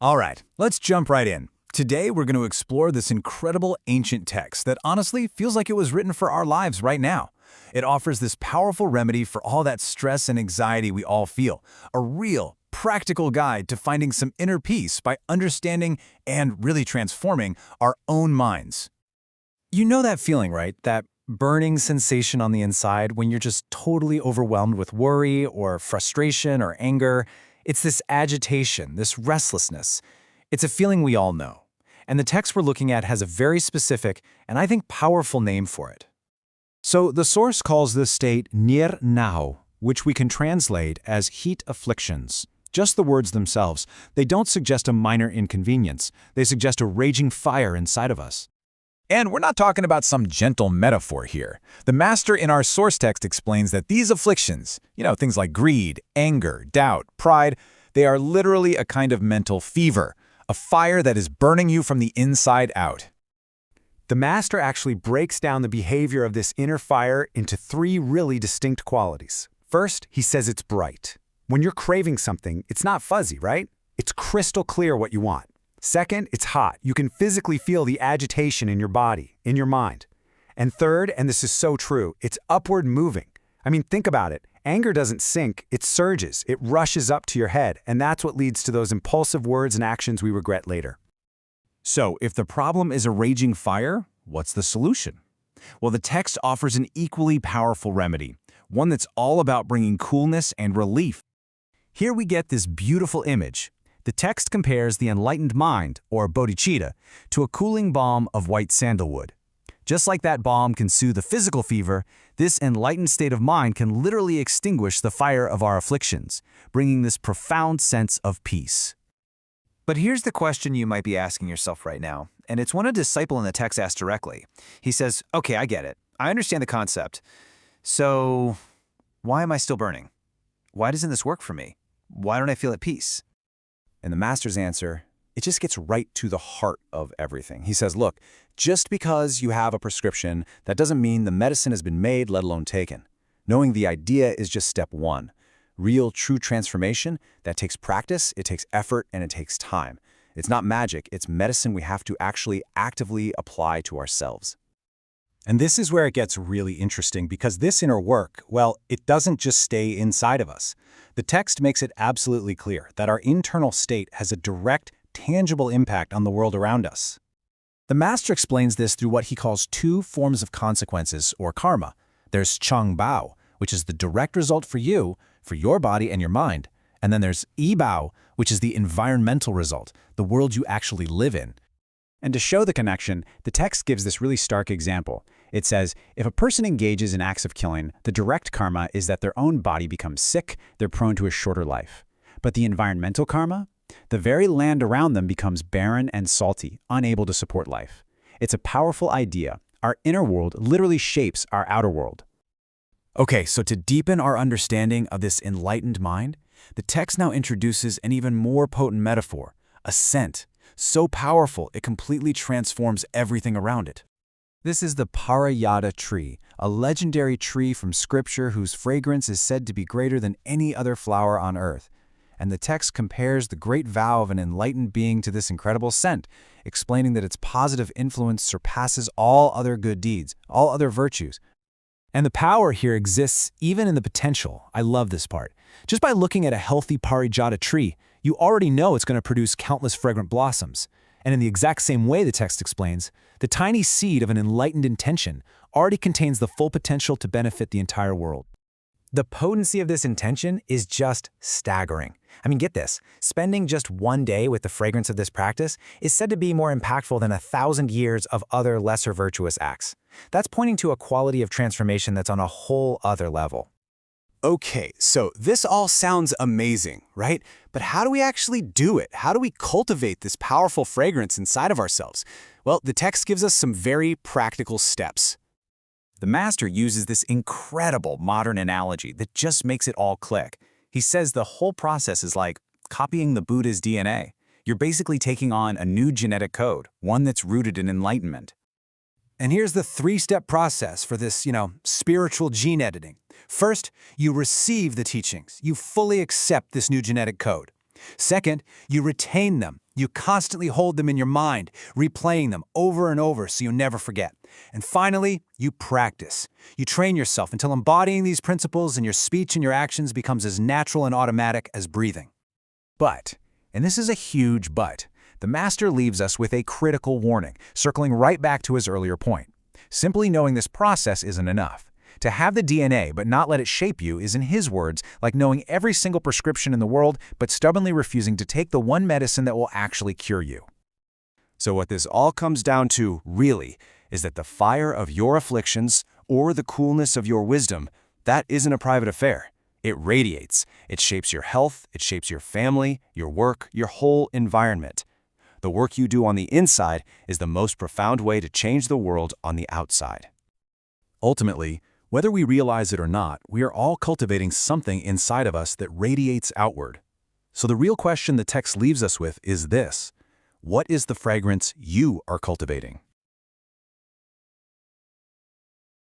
All right, let's jump right in. Today, we're going to explore this incredible ancient text that honestly feels like it was written for our lives right now. It offers this powerful remedy for all that stress and anxiety we all feel, a real, practical guide to finding some inner peace by understanding and really transforming our own minds. You know that feeling, right? That burning sensation on the inside when you're just totally overwhelmed with worry or frustration or anger. It's this agitation, this restlessness. It's a feeling we all know. And the text we're looking at has a very specific and I think powerful name for it. So the source calls this state nir nao, which we can translate as heat afflictions. Just the words themselves, they don't suggest a minor inconvenience. They suggest a raging fire inside of us. And we're not talking about some gentle metaphor here. The master in our source text explains that these afflictions, things like greed, anger, doubt, pride, they are literally a kind of mental fever, a fire that is burning you from the inside out. The master actually breaks down the behavior of this inner fire into three really distinct qualities. First, he says it's bright. When you're craving something, it's not fuzzy, right? It's crystal clear what you want. Second, it's hot. You can physically feel the agitation in your body, in your mind. And third, and this is so true, it's upward moving. I mean, think about it. Anger doesn't sink, it surges, it rushes up to your head, and that's what leads to those impulsive words and actions we regret later. So, if the problem is a raging fire, what's the solution? Well, the text offers an equally powerful remedy, one that's all about bringing coolness and relief. Here we get this beautiful image. The text compares the enlightened mind, or Bodhicitta, to a cooling balm of white sandalwood. Just like that balm can soothe the physical fever, this enlightened state of mind can literally extinguish the fire of our afflictions, bringing this profound sense of peace. But here's the question you might be asking yourself right now, and it's one a disciple in the text asked directly. He says, okay, I get it. I understand the concept. So, why am I still burning? Why doesn't this work for me? Why don't I feel at peace? And the master's answer, it just gets right to the heart of everything. He says, look, just because you have a prescription, that doesn't mean the medicine has been made, let alone taken. Knowing the idea is just step one. Real, true transformation, that takes practice, it takes effort, and it takes time. It's not magic, it's medicine we have to actually actively apply to ourselves. And this is where it gets really interesting because this inner work, well, it doesn't just stay inside of us. The text makes it absolutely clear that our internal state has a direct, tangible impact on the world around us. The master explains this through what he calls two forms of consequences, or karma. There's chang bao, which is the direct result for you, for your body and your mind. And then there's yi bao, which is the environmental result, the world you actually live in. And to show the connection, the text gives this really stark example. It says, if a person engages in acts of killing, the direct karma is that their own body becomes sick, they're prone to a shorter life. But the environmental karma? The very land around them becomes barren and salty, unable to support life. It's a powerful idea. Our inner world literally shapes our outer world. Okay, so to deepen our understanding of this enlightened mind, the text now introduces an even more potent metaphor, a scent. So powerful, it completely transforms everything around it. This is the Pāricchattaka tree, a legendary tree from scripture whose fragrance is said to be greater than any other flower on earth. And the text compares the great vow of an enlightened being to this incredible scent, explaining that its positive influence surpasses all other good deeds, all other virtues. And the power here exists even in the potential. I love this part. Just by looking at a healthy Pāricchattaka tree, you already know it's going to produce countless fragrant blossoms. And in the exact same way the text explains, the tiny seed of an enlightened intention already contains the full potential to benefit the entire world. The potency of this intention is just staggering. I mean, get this, spending just one day with the fragrance of this practice is said to be more impactful than 1,000 years of other lesser virtuous acts. That's pointing to a quality of transformation that's on a whole other level. Okay, so this all sounds amazing, right? But how do we actually do it? How do we cultivate this powerful fragrance inside of ourselves? Well, the text gives us some very practical steps. The master uses this incredible modern analogy that just makes it all click. He says the whole process is like copying the Buddha's DNA. You're basically taking on a new genetic code, one that's rooted in enlightenment. And here's the three-step process for this, spiritual gene editing. First, you receive the teachings. You fully accept this new genetic code. Second, you retain them. You constantly hold them in your mind, replaying them over and over so you never forget. And finally, you practice. You train yourself until embodying these principles in your speech and your actions becomes as natural and automatic as breathing. But, and this is a huge but, the Master leaves us with a critical warning, circling right back to his earlier point. Simply knowing this process isn't enough. To have the DNA but not let it shape you is, in his words, like knowing every single prescription in the world but stubbornly refusing to take the one medicine that will actually cure you. So what this all comes down to, really, is that the fire of your afflictions or the coolness of your wisdom, that isn't a private affair. It radiates. It shapes your health, it shapes your family, your work, your whole environment. The work you do on the inside is the most profound way to change the world on the outside. Ultimately, whether we realize it or not, we are all cultivating something inside of us that radiates outward. So the real question the text leaves us with is this: what is the fragrance you are cultivating?